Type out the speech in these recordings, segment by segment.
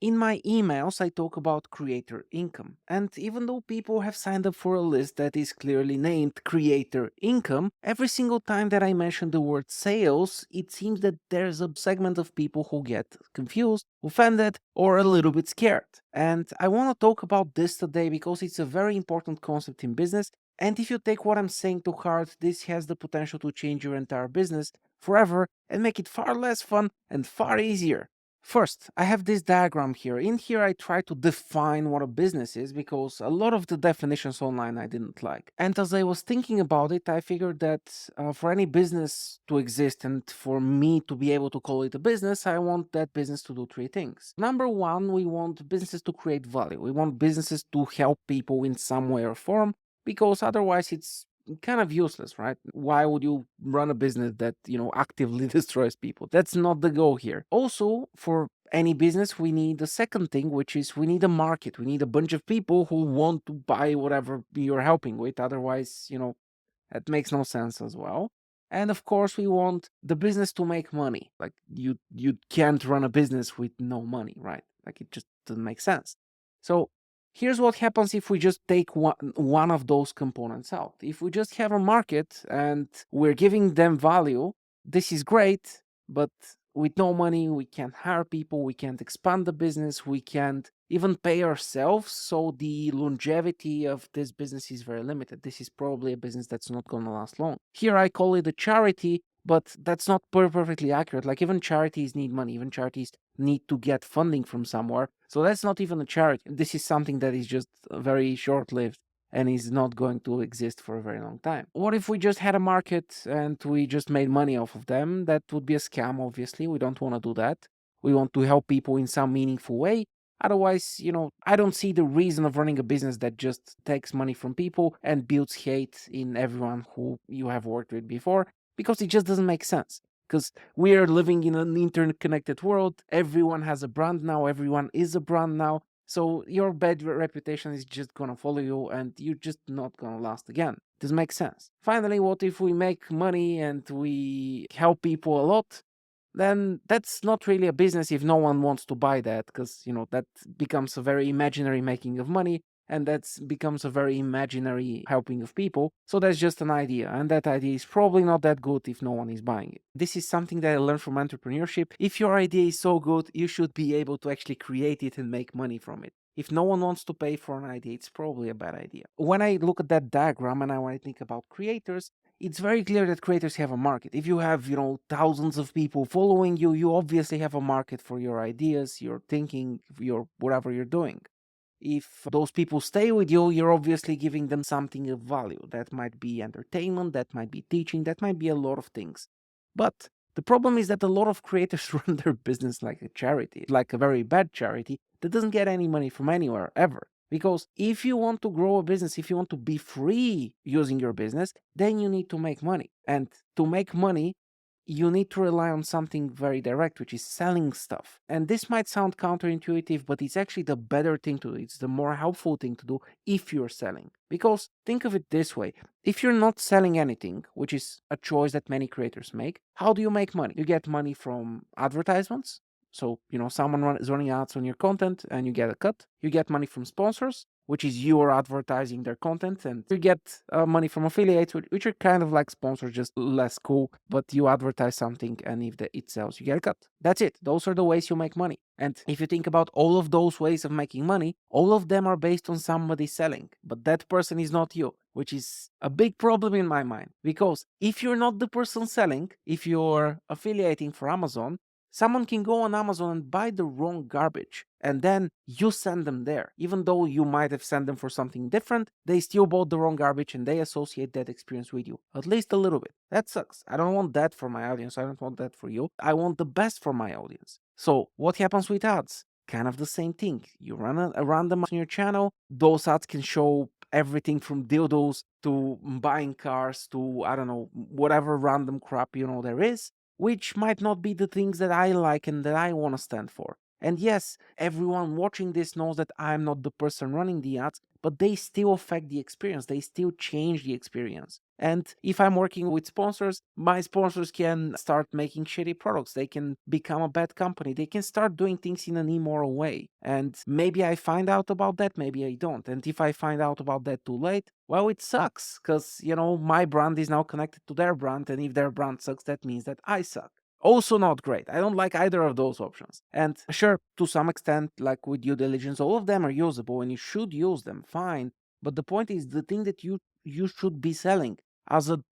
In my emails, I talk about creator income. And even though people have signed up for a list that is clearly named creator income, every single time that I mention the word sales, it seems that there's a segment of people who get confused, offended, or a little bit scared. And I want to talk about this today because it's a very important concept in business. And if you take what I'm saying to heart, this has the potential to change your entire business forever and make it far less fun and far easier. First, I have this diagram here. In here, I try to define what a business is because a lot of the definitions online I didn't like. And as I was thinking about it, I figured that for any business to exist and for me to be able to call it a business, I want that business to do three things. Number one, we want businesses to create value. We want businesses to help people in some way or form because otherwise it's kind of useless, right? Why would you run a business that, actively destroys people? That's not the goal here. Also, for any business, we need a second thing, which is we need a market. We need a bunch of people who want to buy whatever you're helping with. Otherwise, that makes no sense as well. And of course, we want the business to make money. Like you can't run a business with no money, right? Like it just doesn't make sense. So here's what happens if we just take one of those components out. If we just have a market and we're giving them value, this is great, but with no money, we can't hire people, we can't expand the business, we can't even pay ourselves. So the longevity of this business is very limited. This is probably a business that's not going to last long. Here I call it a charity, but that's not perfectly accurate. Like even charities need money, even charities need to get funding from somewhere. So that's not even a charity. This is something that is just very short lived and is not going to exist for a very long time. What if we just had a market and we just made money off of them? That would be a scam, obviously. We don't want to do that. We want to help people in some meaningful way. Otherwise, I don't see the reason of running a business that just takes money from people and builds hate in everyone who you have worked with before, because it just doesn't make sense. Because we are living in an interconnected world. Everyone has a brand now. Everyone is a brand now. So your bad reputation is just gonna follow you and you're just not gonna last again. Does make sense. Finally, what if we make money and we help people a lot? Then that's not really a business if no one wants to buy that, because that becomes a very imaginary making of money, and that becomes a very imaginary helping of people. So that's just an idea, and that idea is probably not that good if no one is buying it. This is something that I learned from entrepreneurship. If your idea is so good, you should be able to actually create it and make money from it. If no one wants to pay for an idea, it's probably a bad idea. When I look at that diagram and when I think about creators, it's very clear that creators have a market. If you have, thousands of people following you, you obviously have a market for your ideas, your thinking, your whatever you're doing. If those people stay with you, you're obviously giving them something of value. That might be entertainment, that might be teaching, that might be a lot of things. But the problem is that a lot of creators run their business like a charity, like a very bad charity that doesn't get any money from anywhere ever. Because if you want to grow a business, if you want to be free using your business, then you need to make money. And to make money, you need to rely on something very direct, which is selling stuff. And this might sound counterintuitive, but it's actually the better thing to do. It's the more helpful thing to do if you're selling. Because think of it this way. If you're not selling anything, which is a choice that many creators make, how do you make money? You get money from advertisements. So, someone is running ads on your content and you get a cut. You get money from sponsors, which is you are advertising their content, and you get money from affiliates, which are kind of like sponsors, just less cool, but you advertise something, and if it sells, you get a cut. That's it. Those are the ways you make money. And if you think about all of those ways of making money, all of them are based on somebody selling, but that person is not you, which is a big problem in my mind. Because if you're not the person selling, if you're affiliating for Amazon, someone can go on Amazon and buy the wrong garbage, and then you send them there. Even though you might have sent them for something different, they still bought the wrong garbage and they associate that experience with you, at least a little bit. That sucks. I don't want that for my audience. I don't want that for you. I want the best for my audience. So what happens with ads? Kind of the same thing. You run a random on your channel. Those ads can show everything from dildos to buying cars to, I don't know, whatever random crap there is, which might not be the things that I like and that I want to stand for. And yes, everyone watching this knows that I'm not the person running the ads, but they still affect the experience. They still change the experience. And if I'm working with sponsors, my sponsors can start making shitty products. They can become a bad company. They can start doing things in an immoral way. And maybe I find out about that, maybe I don't. And if I find out about that too late, well, it sucks because, my brand is now connected to their brand. And if their brand sucks, that means that I suck. Also not great. I don't like either of those options. And sure, to some extent, like with due diligence, all of them are usable and you should use them, fine. But the point is the thing that you should be selling as an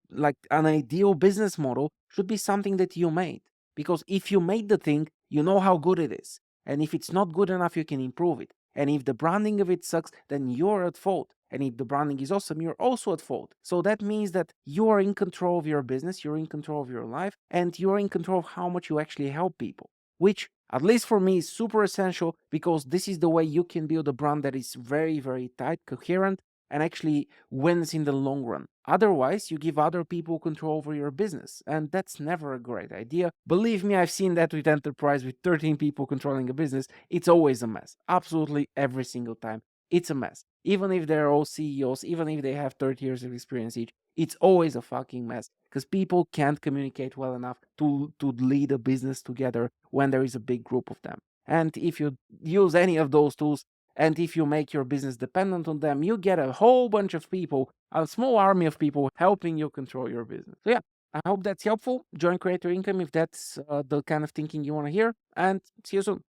ideal business model should be something that you made. Because if you made the thing, you know how good it is. And if it's not good enough, you can improve it. And if the branding of it sucks, then you're at fault. And if the branding is awesome, you're also at fault. So that means that you are in control of your business, you're in control of your life, and you're in control of how much you actually help people. Which, at least for me, is super essential because this is the way you can build a brand that is very, very tight, coherent, and actually wins in the long run. Otherwise, you give other people control over your business, and that's never a great idea. Believe me, I've seen that with enterprise with 13 people controlling a business. It's always a mess. Absolutely every single time. It's a mess. Even if they're all CEOs, even if they have 30 years of experience each, it's always a fucking mess because people can't communicate well enough to lead a business together when there is a big group of them. And if you use any of those tools, and if you make your business dependent on them, you get a whole bunch of people, a small army of people helping you control your business. So, yeah, I hope that's helpful. Join Creator Income if that's the kind of thinking you want to hear. And see you soon.